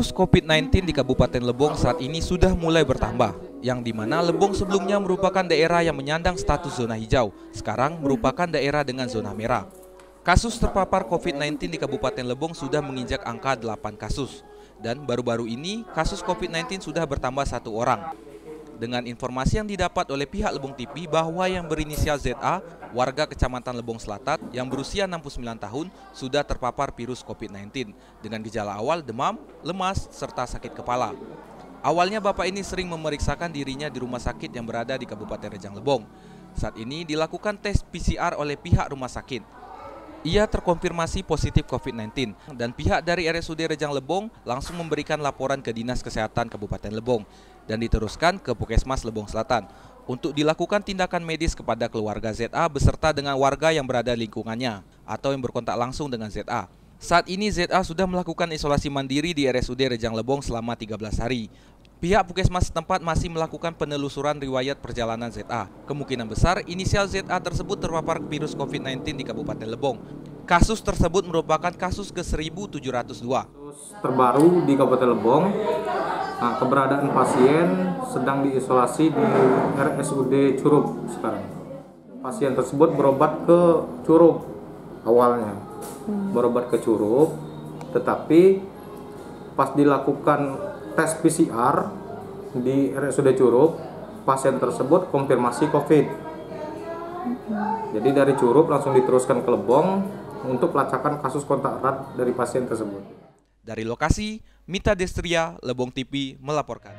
Virus COVID-19 di Kabupaten Lebong saat ini sudah mulai bertambah, yang dimana Lebong sebelumnya merupakan daerah yang menyandang status zona hijau, sekarang merupakan daerah dengan zona merah. Kasus terpapar COVID-19 di Kabupaten Lebong sudah menginjak angka 8 kasus, dan baru-baru ini kasus COVID-19 sudah bertambah 1 orang. Dengan informasi yang didapat oleh pihak Lebong TV bahwa yang berinisial ZA, warga Kecamatan Lebong Selatan yang berusia 69 tahun sudah terpapar virus COVID-19 dengan gejala awal demam, lemas, serta sakit kepala. Awalnya bapak ini sering memeriksakan dirinya di rumah sakit yang berada di Kabupaten Rejang Lebong. Saat ini dilakukan tes PCR oleh pihak rumah sakit. Ia terkonfirmasi positif COVID-19 dan pihak dari RSUD Rejang Lebong langsung memberikan laporan ke Dinas Kesehatan Kabupaten Lebong dan diteruskan ke Puskesmas Lebong Selatan untuk dilakukan tindakan medis kepada keluarga ZA beserta dengan warga yang berada di lingkungannya atau yang berkontak langsung dengan ZA. Saat ini ZA sudah melakukan isolasi mandiri di RSUD Rejang Lebong selama 13 hari. Pihak Puskesmas setempat masih melakukan penelusuran riwayat perjalanan ZA. Kemungkinan besar inisial ZA tersebut terpapar virus COVID-19 di Kabupaten Lebong. Kasus tersebut merupakan kasus ke-1702. Terbaru di Kabupaten Lebong, keberadaan pasien sedang diisolasi di RSUD Curup sekarang. Pasien tersebut berobat ke Curup awalnya, berobat ke Curup, tetapi pas dilakukan tes PCR di RSUD Curup, pasien tersebut konfirmasi COVID. Jadi dari Curup langsung diteruskan ke Lebong untuk pelacakan kasus kontak erat dari pasien tersebut. Dari lokasi, Mita Destria, Lebong TV melaporkan.